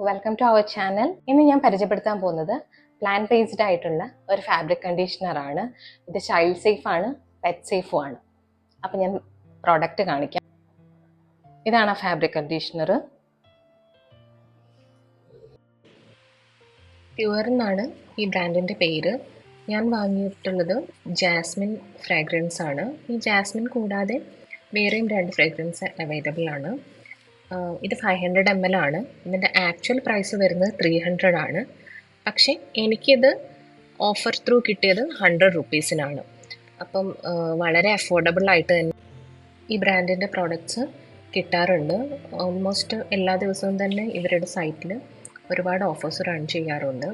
Welcome to our channel. ഇന്ന് ഞാൻ പരിചയപ്പെടുത്താൻ പോകുന്നത് പ്ലാന്റ് ബേസ്ഡ് ആയിട്ടുള്ള ഒരു ഫാബ്രിക് കണ്ടീഷണർ ആണ്. ഇത് ചൈൽഡ് സേഫ് ആണ്, പെറ്റ് സേഫും ആണ്. അപ്പം ഞാൻ പ്രോഡക്റ്റ് കാണിക്കാം. ഇതാണ് ആ ഫാബ്രിക് കണ്ടീഷണർ. പ്യുവർ എന്നാണ് ഈ ബ്രാൻഡിൻ്റെ പേര്. ഞാൻ വാങ്ങിയിട്ടുള്ളത് ജാസ്മിൻ ഫ്രാഗ്രൻസ് ആണ്. ഈ ജാസ്മിൻ കൂടാതെ വേറെയും 2 ഫ്രാഗ്രൻസ് അവൈലബിൾ ആണ്. ഇത് 500 ml ആണ്. ഇതിൻ്റെ ആക്ച്വൽ പ്രൈസ് വരുന്നത് 300 ആണ്. പക്ഷേ എനിക്കിത് ഓഫർ ത്രൂ കിട്ടിയത് 100 റുപ്പീസിനാണ്. അപ്പം വളരെ അഫോർഡബിൾ ആയിട്ട് തന്നെ ഈ ബ്രാൻഡിൻ്റെ പ്രോഡക്റ്റ്സ് കിട്ടാറുണ്ട്. ഓൾമോസ്റ്റ് എല്ലാ ദിവസവും തന്നെ ഇവരുടെ സൈറ്റിൽ ഒരുപാട് ഓഫേഴ്സ് റൺ ചെയ്യാറുണ്ട്.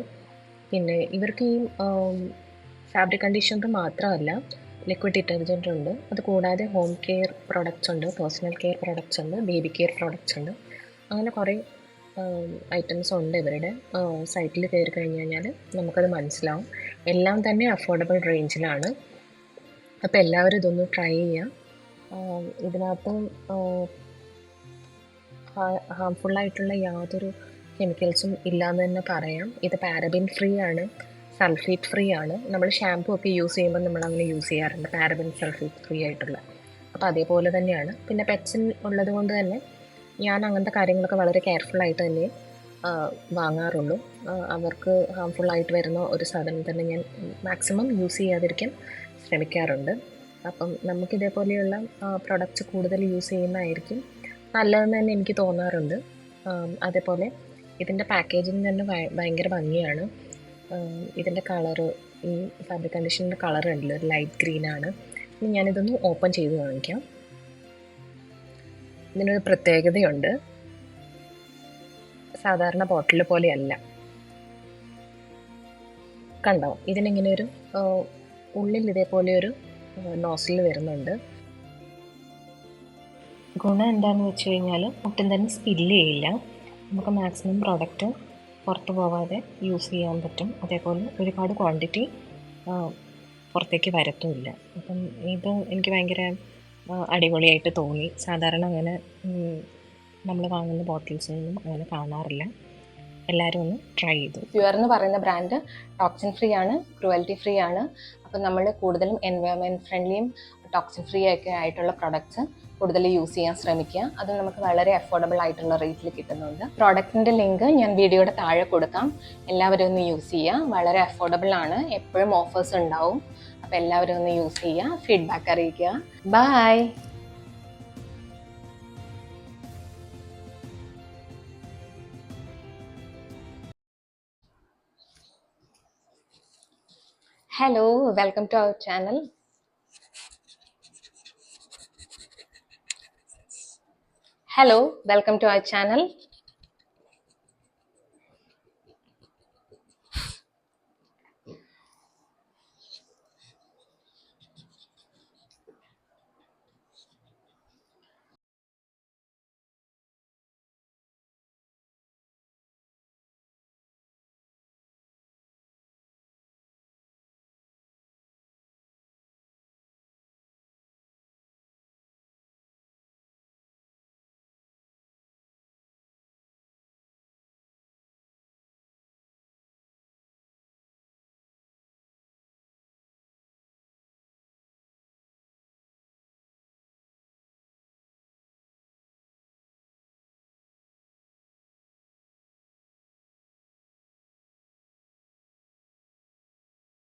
പിന്നെ ഇവർക്ക് ഈ ഫാബ്രിക് കണ്ടീഷണർ മാത്രമല്ല, ലിക്വിഡ് ഡിറ്റർജൻറ്റ് ഉണ്ട്. അത് കൂടാതെ ഹോം കെയർ പ്രോഡക്റ്റ്സ് ഉണ്ട്, പേഴ്സണൽ കെയർ പ്രോഡക്റ്റ്സ് ഉണ്ട്, ബേബി കെയർ പ്രോഡക്റ്റ്സ് ഉണ്ട്. അങ്ങനെ കുറേ ഐറ്റംസ് ഉണ്ട്. ഇവരുടെ സൈറ്റിൽ കയറി കഴിഞ്ഞ് കഴിഞ്ഞാൽ നമുക്കത് മനസ്സിലാവും. എല്ലാം തന്നെ അഫോർഡബിൾ റേഞ്ചിലാണ്. അപ്പോൾ എല്ലാവരും ഇതൊന്ന് ട്രൈ ചെയ്യാം. ഇതിനകത്ത് ഹാംഫുള്ളായിട്ടുള്ള യാതൊരു കെമിക്കൽസും ഇല്ലയെന്ന് തന്നെ പറയാം. ഇത് പാരബിൻ ഫ്രീ ആണ്, സൾഫേറ്റ് ഫ്രീ ആണ്. നമ്മൾ ഷാമ്പൂ ഒക്കെ യൂസ് ചെയ്യുമ്പോൾ നമ്മളങ്ങനെ യൂസ് ചെയ്യാറുണ്ട്, പാരബിൻ സൾഫേറ്റ് ഫ്രീ ആയിട്ടുള്ള. അപ്പോൾ അതേപോലെ തന്നെയാണ്. പിന്നെ പെറ്റ്സിൻ ഉള്ളത് കൊണ്ട് തന്നെ ഞാൻ അങ്ങനത്തെ കാര്യങ്ങളൊക്കെ വളരെ കെയർഫുള്ളായിട്ട് തന്നെ വാങ്ങാറുള്ളൂ. അവർക്ക് ഹാംഫുള്ളായിട്ട് വരുന്ന ഒരു സാധനം തന്നെ ഞാൻ മാക്സിമം യൂസ് ചെയ്യാതിരിക്കാൻ ശ്രമിക്കാറുണ്ട്. അപ്പം നമുക്കിതേപോലെയുള്ള പ്രൊഡക്റ്റ്സ് കൂടുതൽ യൂസ് ചെയ്യുന്നതായിരിക്കും നല്ലതെന്ന് തന്നെ എനിക്ക് തോന്നാറുണ്ട്. അതേപോലെ ഇതിൻ്റെ പാക്കേജിങ് തന്നെ ഭയങ്കര ഭംഗിയാണ്. ഇതിൻ്റെ കളറ്, ഈ ഫാബ്രിക് കണ്ടീഷണറിൻ്റെ കളർ ഉണ്ടല്ലോ, ഒരു ലൈറ്റ് ഗ്രീനാണ്. ഇനി ഞാനിതൊന്ന് ഓപ്പൺ ചെയ്ത് കാണിക്കാം. ഇതിനൊരു പ്രത്യേകതയുണ്ട്. സാധാരണ ബോട്ടിൽ പോലെയല്ല. കണ്ടോ, ഇതിനിങ്ങനെ ഒരു ഉള്ളിൽ ഇതേപോലെ ഒരു നോസിൽ വരുന്നുണ്ട്. ഗുണം എന്താണെന്ന് വെച്ച് കഴിഞ്ഞാൽ ഒട്ടും തന്നെ സ്പില്ല് ചെയ്യില്ല. നമുക്ക് മാക്സിമം പ്രോഡക്റ്റ് പുറത്ത് പോവാതെ യൂസ് ചെയ്യാൻ പറ്റും. അതേപോലെ ഒരുപാട് ക്വാണ്ടിറ്റി പുറത്തേക്ക് വരത്തുമില്ല. അപ്പം ഇത് എനിക്ക് ഭയങ്കര അടിപൊളിയായിട്ട് തോന്നി. സാധാരണ അങ്ങനെ നമ്മൾ വാങ്ങുന്ന ബോട്ടിൽസൊന്നും അങ്ങനെ കാണാറില്ല. എല്ലാവരും ഒന്ന് ട്രൈ ചെയ്തു. പ്യുവർ എന്ന് പറയുന്ന ബ്രാൻഡ് ടോക്സിൻ ഫ്രീ ആണ്, ക്രുവൽറ്റി ഫ്രീ ആണ്. അപ്പം നമ്മൾ കൂടുതലും എൻവയോൺമെൻറ്റ് ഫ്രണ്ട്ലിയും ടോക്സിൻ ഫ്രീ ഒക്കെ ആയിട്ടുള്ള പ്രൊഡക്ട്സ് കൂടുതൽ യൂസ് ചെയ്യാൻ ശ്രമിക്കുക. അത് നമുക്ക് വളരെ അഫോർഡബിൾ ആയിട്ടുള്ള റേറ്റിൽ കിട്ടുന്നുണ്ട്. പ്രോഡക്റ്റിൻ്റെ ലിങ്ക് ഞാൻ വീഡിയോയുടെ താഴെ കൊടുക്കാം. എല്ലാവരും ഒന്ന് യൂസ് ചെയ്യുക. വളരെ അഫോർഡബിൾ ആണ്. എപ്പോഴും ഓഫേഴ്സ് ഉണ്ടാവും. അപ്പോൾ എല്ലാവരും ഒന്ന് യൂസ് ചെയ്യുക, ഫീഡ്ബാക്ക് അറിയിക്കുക. By. Hello, welcome to our channel. Hello, welcome to our channel.